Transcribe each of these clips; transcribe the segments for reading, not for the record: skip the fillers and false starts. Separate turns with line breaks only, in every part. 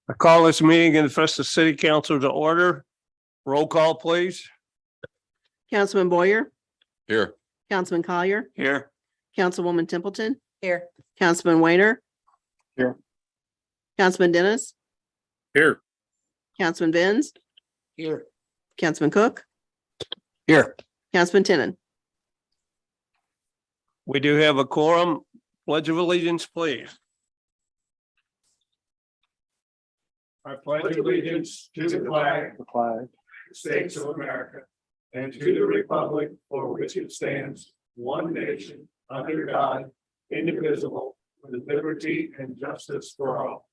I call this meeting in the Festus City Council to order. Roll call, please.
Councilman Boyer,
Here.
Councilman Collier,
Here.
Councilwoman Templeton,
Here.
Councilman Weiner.
Here.
Councilman Dennis,
Here.
Councilman Benz,
Here.
Councilman Cook,
Here.
Councilman Tinnen.
We do have a quorum. Pledge of allegiance, please. I pledge allegiance to the flag of the States of America and to the republic for which it stands, one nation, under God, indivisible, with liberty and justice for all.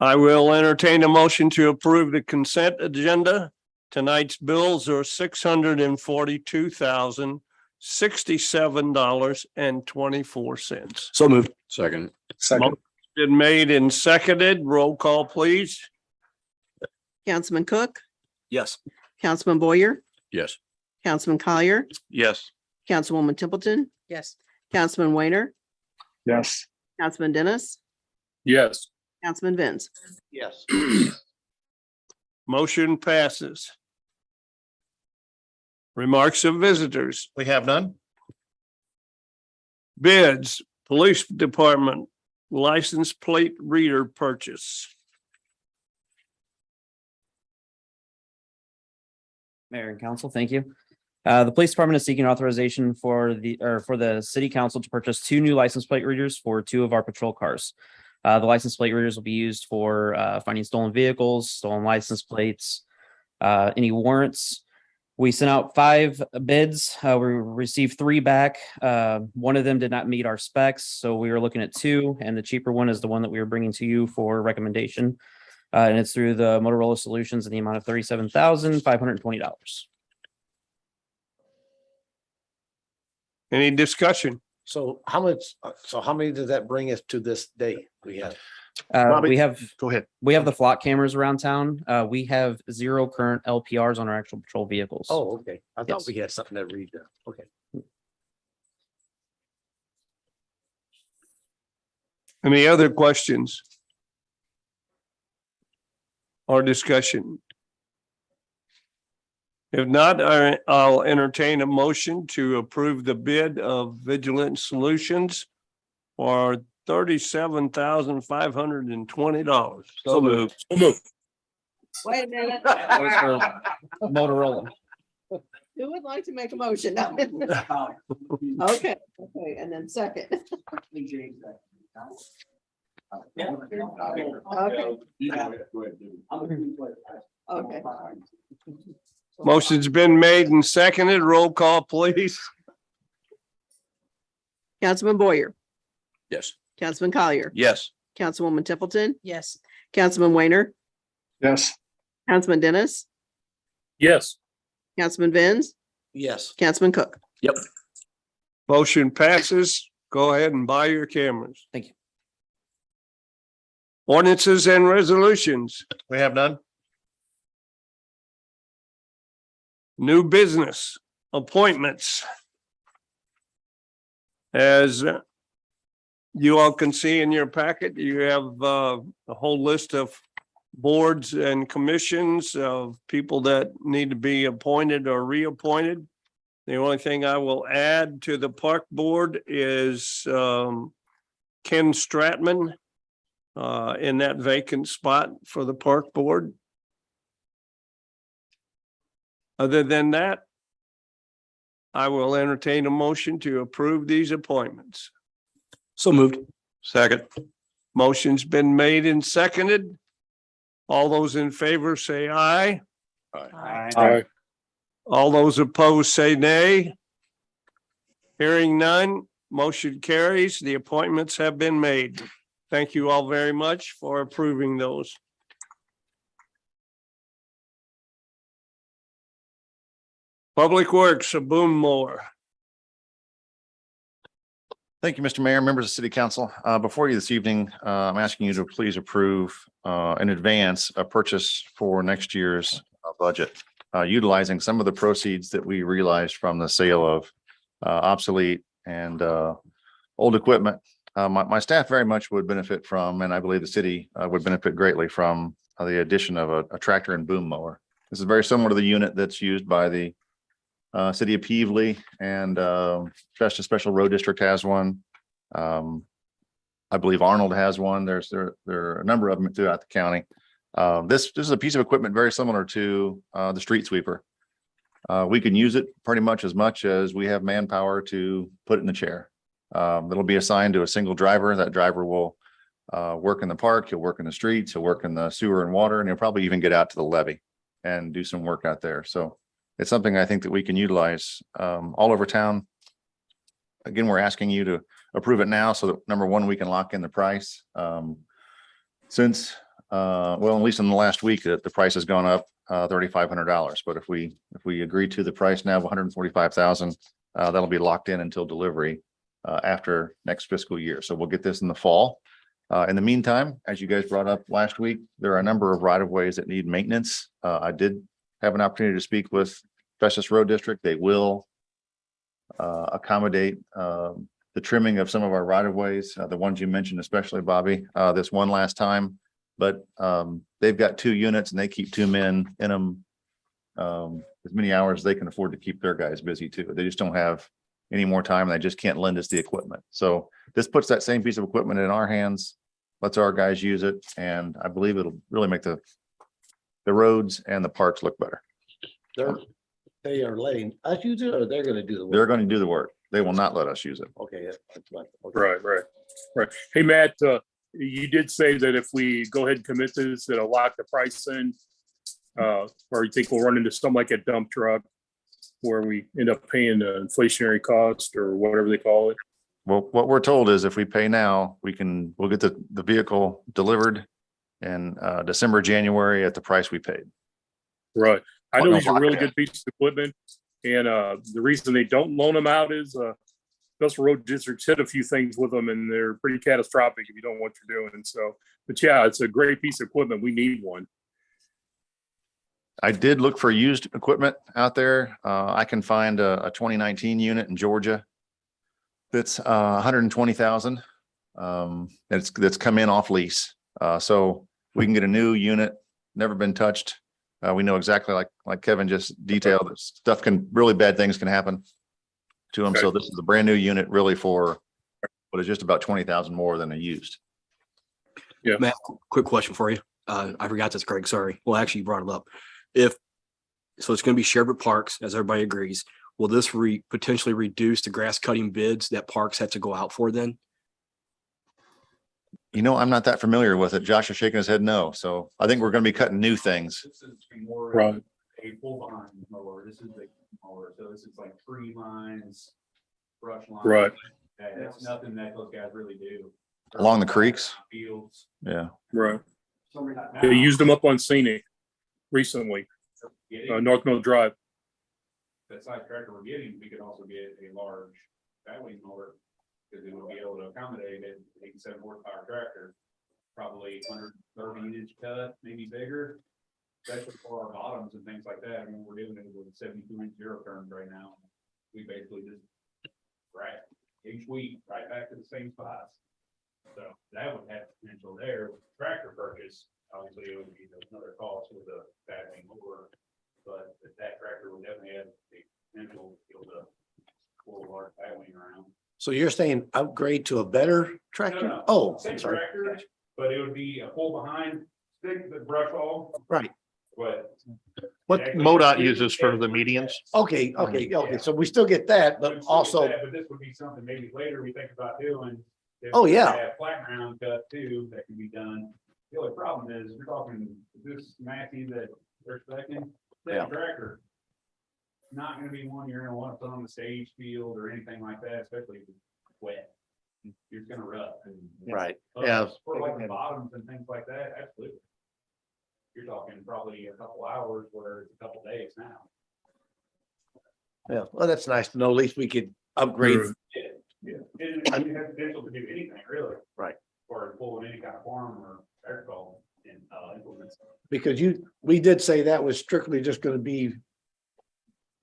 I will entertain a motion to approve the consent agenda. Tonight's bills are $642,067.24.
So moved. Second.
Been made and seconded. Roll call, please.
Councilman Cook,
Yes.
Councilman Boyer,
Yes.
Councilman Collier,
Yes.
Councilwoman Templeton,
Yes.
Councilman Weiner,
Yes.
Councilman Dennis,
Yes.
Councilman Benz.
Yes. Motion passes. Remarks of visitors.
We have none.
Bids, Police Department, license plate reader purchase.
Mayor and council, thank you. The police department is seeking authorization for the city council to purchase 2 new license plate readers for 2 of our patrol cars. The license plate readers will be used for finding stolen vehicles, stolen license plates, any warrants. We sent out 5 bids. We received 3 back. One of them did not meet our specs, so we were looking at 2, and the cheaper one is the one that we are bringing to you for recommendation. And it's through the Motorola Solutions in the amount of $37,520.
Any discussion?
So how many does that bring us to this day we have?
We have
Go ahead.
the flock cameras around town. We have 0 current LPRs on our actual patrol vehicles.
Oh, okay. I thought
Yes.
we had something that read there. Okay.
Any other questions? Or discussion? If not, I'll entertain a motion to approve the bid of Vigilant Solutions for $37,520.
So moved. So moved.
Wait a minute.
That was for Motorola.
Who would like to make a motion? Okay, okay, and then second. Okay.
Motion's been made and seconded. Roll call, please.
Councilman Boyer,
Yes.
Councilman Collier,
Yes.
Councilwoman Templeton,
Yes.
Councilman Weiner,
Yes.
Councilman Dennis,
Yes.
Councilman Benz,
Yes.
Councilman Cook.
Yep.
Motion passes. Go ahead and buy your cameras.
Thank you.
Ordinances and resolutions.
We have none.
New business appointments. As you all can see in your packet, you have a whole list of boards and commissions of people that need to be appointed or reappointed. The only thing I will add to the park board is Ken Stratman in that vacant spot for the park board. Other than that, I will entertain a motion to approve these appointments.
So moved. Second.
Motion's been made and seconded. All those in favor say aye.
Aye.
All those opposed say nay. Hearing none, motion carries. The appointments have been made. Thank you all very much for approving those. Public Works, a boom mower.
Thank you, Mr. Mayor, members of City Council. Before you this evening, I'm asking you to please approve in advance a purchase for next year's budget, utilizing some of the proceeds that we realized from the sale of obsolete and old equipment. My staff very much would benefit from, and I believe the city would benefit greatly from the addition of a tractor and boom mower. This is very similar to the unit that's used by the city of Peevely, and Festus Special Road District has one. I believe Arnold has one. There are a number of them throughout the county. This is a piece of equipment very similar to the street sweeper. We can use it pretty much as we have manpower to put it in the chair. It'll be assigned to a single driver. That driver will work in the park, he'll work in the streets, he'll work in the sewer and water, and he'll probably even get out to the levee and do some work out there. So it's something I think that we can utilize all over town. Again, we're asking you to approve it now so that, number one, we can lock in the price. Since, well, at least in the last week, the price has gone up $3,500. But if we agree to the price now of $145,000, that'll be locked in until delivery after next fiscal year. So we'll get this in the fall. In the meantime, as you guys brought up last week, there are a number of right of ways that need maintenance. I did have an opportunity to speak with Festus Road District. They will accommodate the trimming of some of our right of ways, the ones you mentioned, especially Bobby, this one last time. But they've got 2 units and they keep 2 men in them as many hours as they can afford to keep their guys busy too. They just don't have any more time. And they just can't lend us the equipment. So this puts that same piece of equipment in our hands, lets our guys use it, and I believe it'll really make the roads and the parks look better.
They are letting us use it, or they're gonna do the work?
They're going to do the work. They will not let us use it.
Okay, that's fine. Okay.
Right. Hey, Matt, you did say that if we go ahead and commit to this, it'll lock the price in. Or you think we'll run into something like a dump truck where we end up paying the inflationary cost or whatever they call it?
Well, what we're told is if we pay now, we'll get the vehicle delivered in December, January at the price we paid.
Right. I know
No
these are really
lockdown.
good pieces of equipment. And the reason they don't loan them out is Special Road Districts hit a few things with them and they're pretty catastrophic if you don't know what you're doing. So, but yeah, it's a great piece of equipment. We need one.
I did look for used equipment out there. I can find a 2019 unit in Georgia that's 120,000. That's come in off lease. So we can get a new unit, never been touched. We know exactly like Kevin just detailed, that stuff really bad things can happen to them.
Okay.
So this is a brand new unit really for what is just about 20,000 more than a used.
Yeah.
Matt, quick question for you. I forgot this, Craig. Sorry. Well, actually you brought it up. So it's going to be shared with parks, as everybody agrees. Will this potentially reduce the grass cutting bids that parks have to go out for then?
You know, I'm not that familiar with it. Josh is shaking his head no. So I think we're going to be cutting new things.
This is more
Right.
of a full behind mower. This is the mower. So this is like tree lines, brush lines.
Right.
That's nothing that those guys really do.
Along the creeks?
Fields.
Yeah.
Right.
So we're not-
They used them up on Scenic recently, North Mill Drive.
That size tractor we're getting, we could also get a large battling mower because it would be able to accommodate an 87 horsepower tractor, probably 130-inch cut, maybe bigger, especially for our bottoms and things like that. I mean, we're doing it with 72-inch zero turns right now. We basically just rack each week right back to the same spots. So that would have potential there with the tractor purchase. Obviously, it would be another cost with the battling mower, but that tractor would definitely have the potential to be able to pull a large battling around.
So you're saying upgrade to a better tractor?
No.
Oh,
Same
I'm sorry.
tractor, but it would be a pull behind stick that brush hog,
Right.
but.
What
Actually,
MoDOT uses for the medians?
Okay. So we still get that,
We'd
but
still
also,
get that, But this would be something maybe later we think about doing. If
Oh,
we
yeah.
have Flat ground cut too, that can be done. The only problem is, we're talking, this Massey that they're expecting,
Yeah.
that tractor. Not gonna be one you're gonna want to put on the stage field or anything like that, especially if it's wet. You're gonna rut.
right.
Yeah.
For like the bottoms and things like that, absolutely. You're talking probably a couple hours where it's a couple days now.
Yeah. Well, that's nice to know. At least we could upgrade
Yeah, and you have potential to do anything really.
Right.
Or pull in any kind of farm or agricultural and implements.
Because we did say that was strictly just gonna be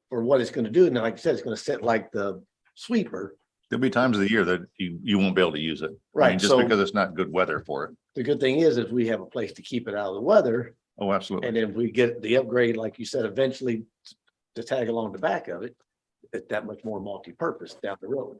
for what it's gonna do. And like I said, it's gonna sit like the sweeper.
There'll be times of the year that you won't be able to use it. I mean,
Right,
just
so-
because it's not good weather for it.
The good thing is we have a place to keep it out of the weather.
Oh, absolutely.
And if we get the upgrade, like you said, eventually to tag along the back of it, it's that much more multi-purpose down the road.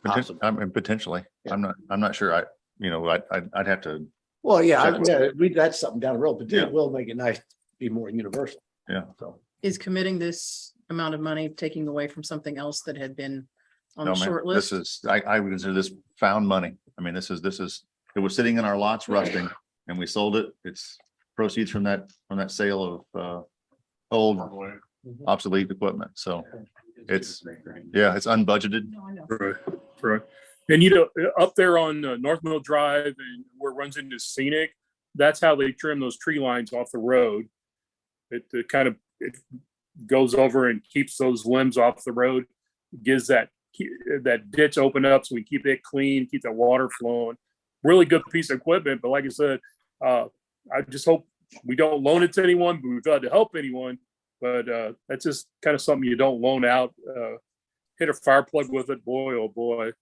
Possibly.
I mean, potentially.
Yeah.
I'm not sure. I'd have to,
Well, yeah,
Check.
that's something down the road, but
Yeah.
it will make it nice to be more universal.
Yeah.
So,
Is committing this amount of money taking away from something else that had been on
no,
the
man,
short
this
list?
is, I would consider this found money. I mean, this is, it was sitting in our lots rusting and we sold it. It's proceeds from that sale of old obsolete equipment. So it's, yeah, it's unbudgeted.
No, I know.
Right, right. And up there on North Mill Drive and where it runs into Scenic, that's how they trim those tree lines off the road. It goes over and keeps those limbs off the road, gives that ditch open up so we keep it clean, keep that water flowing. Really good piece of equipment, but like I said, I just hope we don't loan it to anyone, but we've got to help anyone. But that's just kind of something you don't loan out. Hit a fire plug with it, boy, oh boy.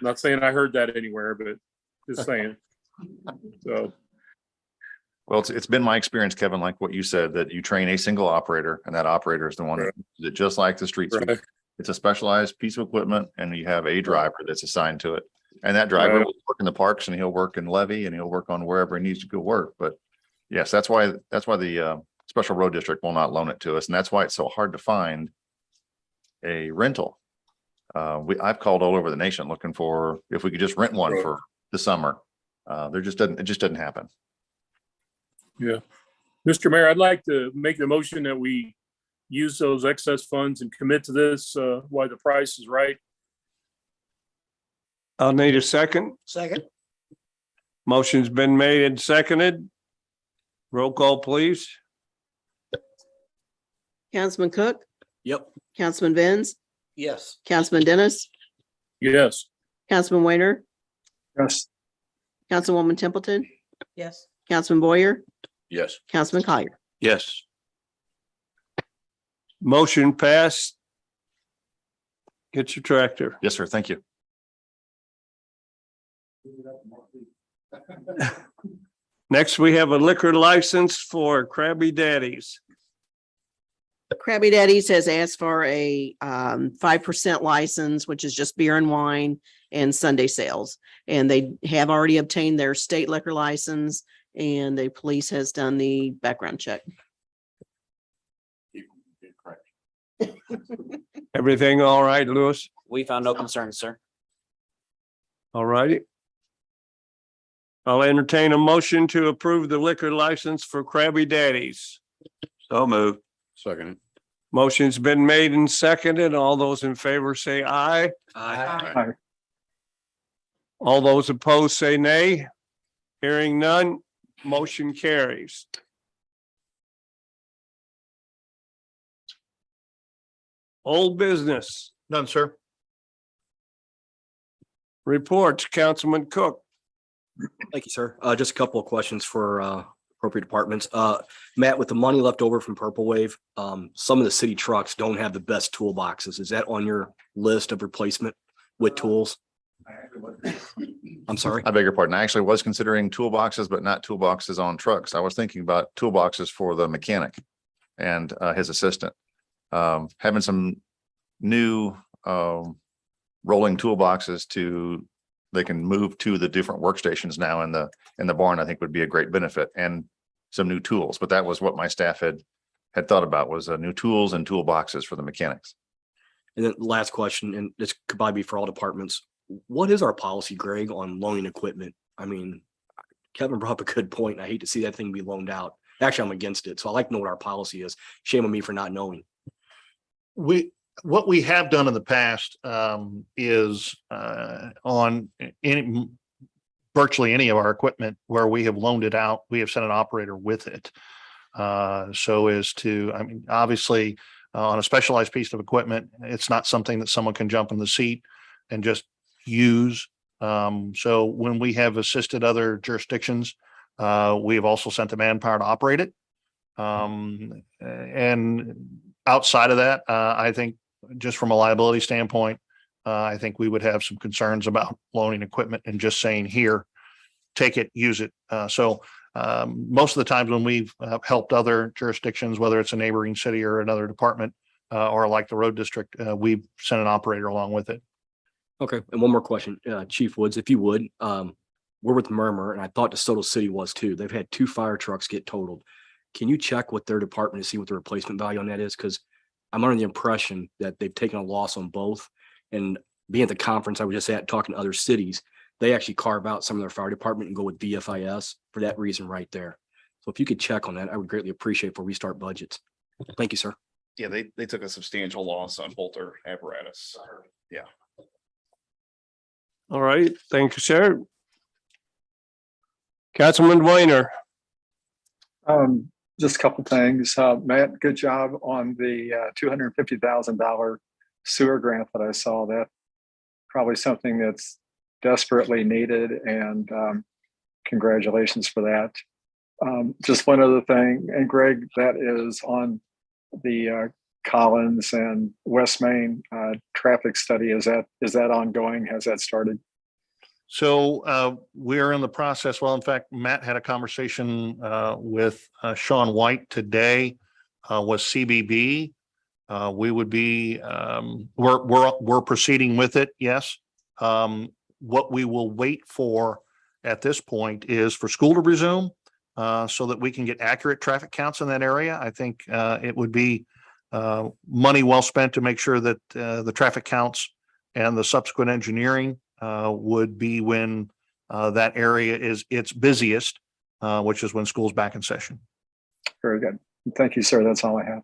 Not saying I heard that anywhere, but just saying. So,
Well, it's been my experience, Kevin, like what you said, that you train a single operator and that operator is the one that just like the street sweeper.
right,
It's a specialized piece of equipment and you have a driver that's assigned to it. And that driver
Right.
will work in the parks and he'll work in Levy and he'll work on wherever he needs to go work. But yes, that's why the special road district will not loan it to us. And that's why it's so hard to find a rental. I've called all over the nation looking for if we could just rent one
Right.
for the summer. It just doesn't happen.
yeah. Mr. Mayor, I'd like to make the motion that we use those excess funds and commit to this while the price is right.
I'll need a second.
second,
Motion's been made and seconded. Roll call, please.
Councilman Cook,
Yep.
Councilman Benz,
yes.
Councilman Dennis,
Yes.
Councilman Weiner,
Yes.
Councilwoman Templeton,
Yes.
Councilman Boyer,
Yes.
Councilman Collier.
Yes.
Motion passed. Get your tractor.
Yes, sir. Thank you.
Next, we have a liquor license for Krabby Daddies.
Krabby Daddy's has asked for a 5% license, which is just beer and wine and Sunday sales. And they have already obtained their state liquor license and the police has done the background check.
Everything all right, Louis?
We found no concerns, sir.
All righty. I'll entertain a motion to approve the liquor license for Krabby Daddies.
So move. Second.
Motion's been made and seconded. All those in favor say aye. All those opposed say nay. Hearing none, motion carries. Old business
None, sir.
reports, Councilman Cook.
Thank you, sir. Just a couple of questions for appropriate departments. Matt, with the money left over from Purple Wave, some of the city trucks don't have the best toolboxes. Is that on your list of replacement with tools? I'm sorry.
I beg your pardon. I actually was considering toolboxes, but not toolboxes on trucks. I was thinking about toolboxes for the mechanic and his assistant. Having some new rolling toolboxes they can move to the different workstations now in the barn, I think would be a great benefit, and some new tools. But that was what my staff had thought about, was new tools and toolboxes for the mechanics.
And then last question, and this could probably be for all departments. What is our policy, Greg, on loaning equipment? I mean, Kevin brought up a good point. I hate to see that thing be loaned out. Actually, I'm against it. So I'd like to know what our policy is. Shame on me for not knowing.
What we have done in the past is on virtually any of our equipment where we have loaned it out, we have sent an operator with it. So as to, I mean, obviously, on a specialized piece of equipment. It's not something that someone can jump in the seat and just use. So when we have assisted other jurisdictions, we have also sent the manpower to operate it. And outside of that, I think just from a liability standpoint, I think we would have some concerns about loaning equipment and just saying, here, take it, use it. Most of the times when we've helped other jurisdictions, whether it's a neighboring city or another department, or like the road district, we've sent an operator along with it.
Okay, and one more question, Chief Woods, if you would, we're with Murmur, and I thought DeSoto City was too. They've had 2 fire trucks get totaled. Can you check with their department to see what the replacement value on that is? Because I'm under the impression that they've taken a loss on both. And being at the conference I was just at, talking to other cities, they actually carve out some of their fire department and go with VFIS for that reason right there. So if you could check on that, I would greatly appreciate before we start budgets. Thank you, sir.
Yeah, they took a substantial loss on both their apparatus. Yeah.
All right, thank you, sir. Councilman Weiner.
Just a couple things. Matt, good job on the $250,000 sewer grant that I saw. That probably something that's desperately needed, and congratulations for that. Just one other thing, and Greg, that is on the Collins and West Main traffic study. Is that ongoing? Has that started?
So we're in the process. Well, in fact, Matt had a conversation with Sean White today with CBB. We would be we're proceeding with it. Yes. What we will wait for at this point is for school to resume so that we can get accurate traffic counts in that area. I think it would be money well spent to make sure that the traffic counts and the subsequent engineering would be when that area is its busiest, which is when school's back in session.
Very good. Thank you, sir. That's all I have.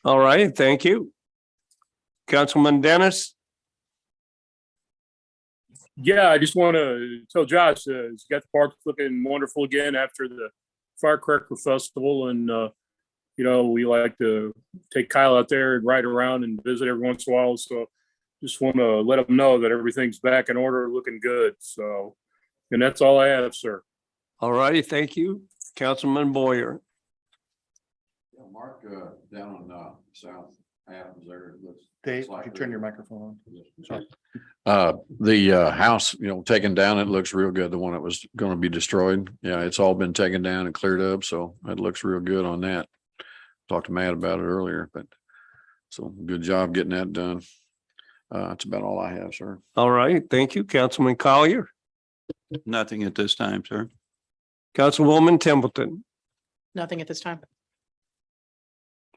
All right, thank you. Councilman Dennis.
Yeah, I just want to tell Josh, he's got the park looking wonderful again after the Firecracker Festival. And, we like to take Kyle out there and ride around and visit every once in a while. So just want to let him know that everything's back in order, looking good. So, and that's all I have, sir.
All righty, thank you. Councilman Boyer.
Mark, down on South Adams there.
Dave, if you turn your microphone on.
Sorry. The house, taken down, it looks real good. The one that was going to be destroyed. Yeah, it's all been taken down and cleared up. So it looks real good on that. Talked to Matt about it earlier, but so good job getting that done. That's about all I have, sir.
All right, thank you. Councilman Collier.
Nothing at this time, sir.
Councilwoman Templeton.
Nothing at this time.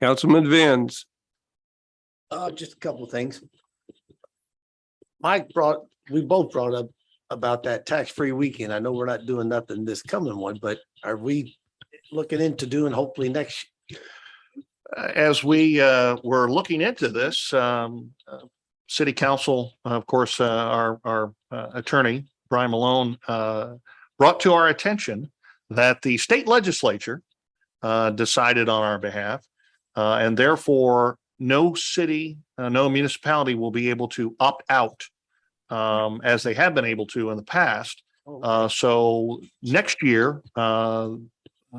Councilman Vins.
Just a couple of things. We both brought up about that tax-free weekend. I know we're not doing nothing this coming one, but are we looking into doing hopefully next?
As we were looking into this, City Council, of course, our attorney, Brian Malone, brought to our attention that the state legislature decided on our behalf, and therefore no city, no municipality will be able to opt out as they have been able to in the past. So next year,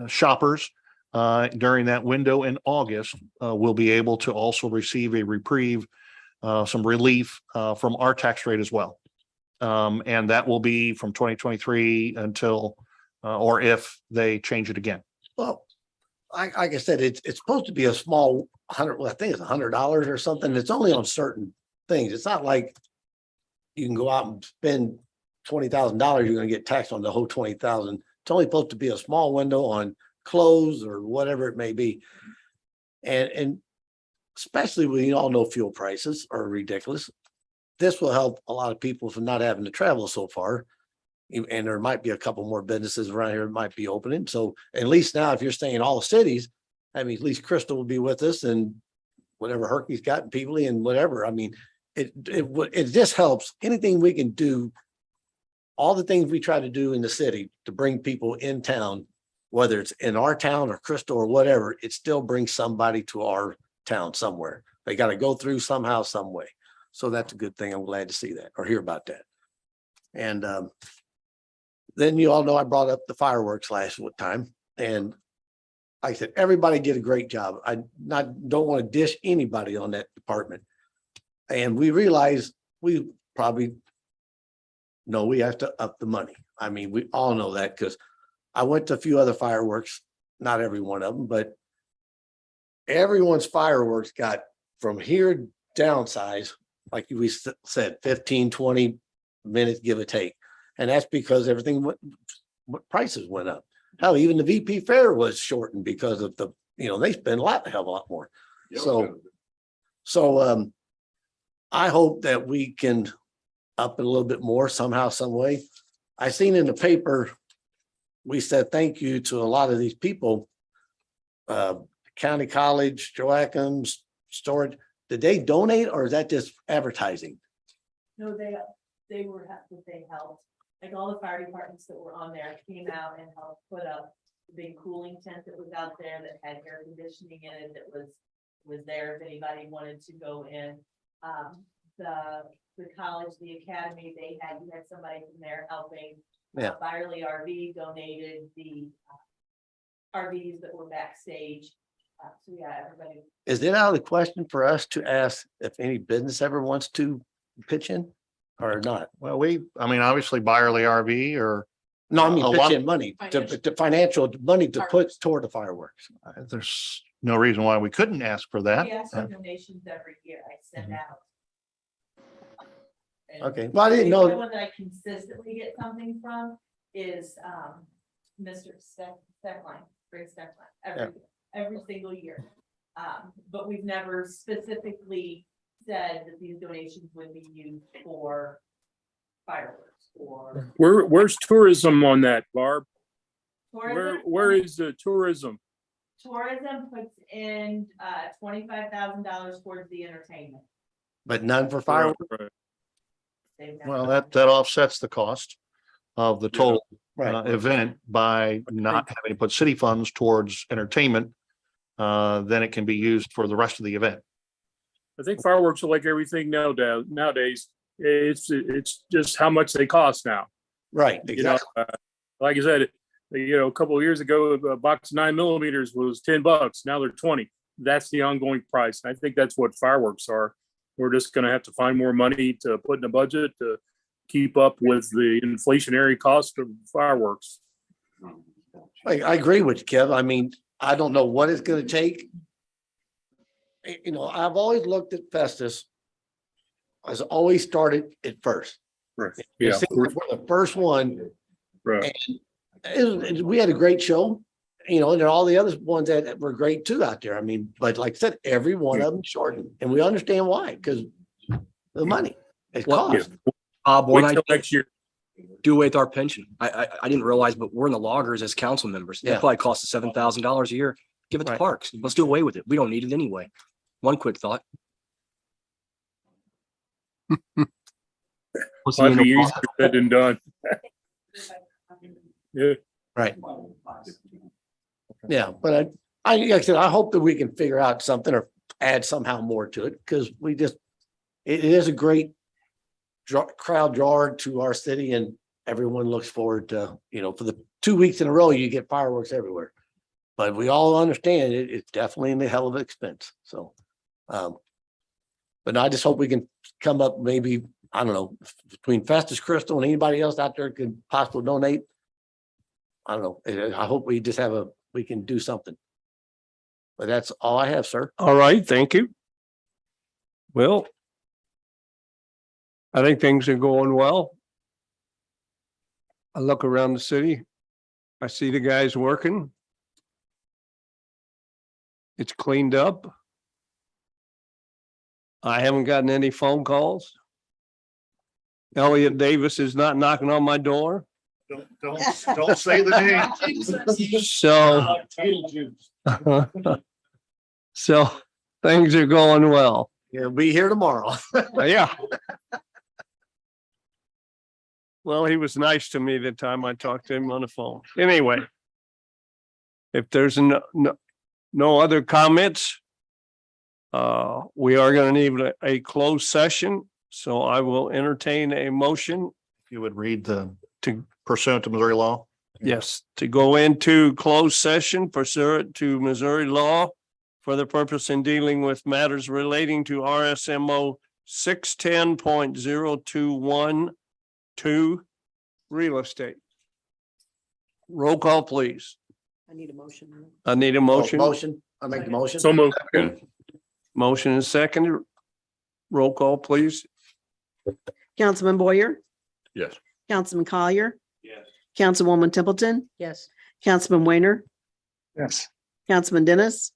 shoppers during that window in August will be able to also receive a reprieve, some relief from our tax rate as well. And that will be from 2023 until, or if they change it again.
Well, like I said, it's supposed to be a small I think it's $100 or something. It's only on certain things. It's not like you can go out and spend $20,000. You're going to get taxed on the whole 20,000. It's only supposed to be a small window on clothes or whatever it may be. And especially when you all know fuel prices are ridiculous. This will help a lot of people from not having to travel so far. And there might be a couple more businesses around here that might be opening. So at least now, if you're staying in all the cities, I mean, at least Crystal will be with us and whatever Herky's got and Peebly and whatever. I mean, it just helps. Anything we can do, all the things we try to do in the city to bring people in town, whether it's in our town or Crystal or whatever, it still brings somebody to our town somewhere. They got to go through somehow, some way. So that's a good thing. I'm glad to see that or hear about that. And then you all know I brought up the fireworks last time, and like I said, everybody did a great job. I don't want to dish anybody on that department. And we realize we probably know we have to up the money. I mean, we all know that because I went to a few other fireworks, not every one of them, but everyone's fireworks got from here downsize, like we said, 15, 20 minutes, give or take. And that's because everything went, prices went up. Hell, even the VP fare was shortened because of the, they spend a hell of a lot more. So I hope that we can up it a little bit more somehow, some way. I seen in the paper, we said thank you to a lot of these people. County College, Joachim's, Storage. Did they donate or is that just advertising?
No, they helped. Like all the fire departments that were on there came out and helped put up the big cooling tent that was out there that had air conditioning in it that was there if anybody wanted to go in. The college, the academy, you had somebody from there helping.
Yeah.
Byerly RV donated the RVs that were backstage. So yeah, everybody.
Is it out of the question for us to ask if any business ever wants to pitch in or not?
Well, obviously Byerly RV or
No, I mean,
a
pitch
lot-
in money, the financial money to put toward the fireworks.
there's no reason why we couldn't ask for that.
We ask for donations every year. I send out. And
Okay, well, I didn't
the
know.
only one that I consistently get something from is Mr. Steckline, Greg Steckline, every single year. But we've never specifically said that these donations would be used for fireworks or.
Where's tourism on that, Barb?
tourism.
Where is the tourism?
Tourism puts in $25,000 towards the entertainment.
But none for fireworks.
Right.
They've never
Well,
done
that offsets the cost of the total
Right.
event by not having to put city funds towards entertainment. Then it can be used for the rest of the event.
I think fireworks are like everything nowadays. It's just how much they cost now.
Right,
You know,
exactly.
like I said, a couple of years ago, a box of 9mm was $10. Now they're 20. That's the ongoing price. I think that's what fireworks are. We're just going to have to find more money to put in the budget to keep up with the inflationary cost of fireworks.
I agree with you, Kev. I mean, I don't know what it's gonna take. I've always looked at Festus. Has always started at first.
Right.
It
Yeah.
seems like we're the first one.
Right.
We had a great show, and then all the other ones that were great too out there. I mean, but like I said, every one of them shortened, and we understand why, because the money, it
Well,
costs.
One
Wait
idea,
till next year.
do away with our pension. I didn't realize, but we're in the loggers as council members.
Yeah.
That probably costs us $7,000 a year. Give it to
Right.
parks. Let's do away with it. We don't need it anyway. One quick thought. We'll see you
Might
in
be
the-
easier said than done. Yeah.
Right. Yeah, but like I said, I hope that we can figure out something or add somehow more to it, because it is a great crowd drawer to our city, and everyone looks forward to, for the 2 weeks in a row, you get fireworks everywhere. But we all understand it's definitely a hell of an expense, so. But I just hope we can come up maybe, I don't know, between Festus Crystal and anybody else out there could possibly donate. I don't know. I hope we just we can do something. But that's all I have, sir.
All right, thank you. Well, I think things are going well. I look around the city. I see the guys working. It's cleaned up. I haven't gotten any phone calls. Elliot Davis is not knocking on my door.
Don't say the name.
So things are going well.
He'll be here tomorrow.
Yeah. Well, he was nice to me the time I talked to him on the phone. Anyway. If there's no other comments, We are going to need a closed session, so I will entertain a motion.
If you would read the
To-
pursuant to Missouri law.
Yes, to go into closed session pursuant to Missouri law for the purpose in dealing with matters relating to RSMO 610.0212 real estate. Roll call, please.
I need a motion.
I need a motion.
Motion, I make the motion.
So moved.
Motion is seconded. Roll call, please.
Councilman Boyer,
Yes.
Councilman Collier,
Yes.
Councilwoman Templeton,
Yes.
Councilman Weiner,
Yes.
Councilman Dennis,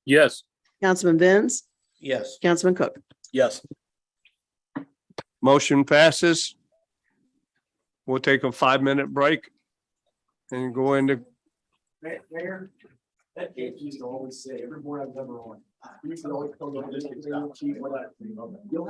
Yes.
Councilman Benz,
Yes.
Councilman Cook.
Yes.
Motion passes. We'll take a 5-minute break and go into
Mayor, that kid used to always say, every board I've ever on, he used to always come to this, you'll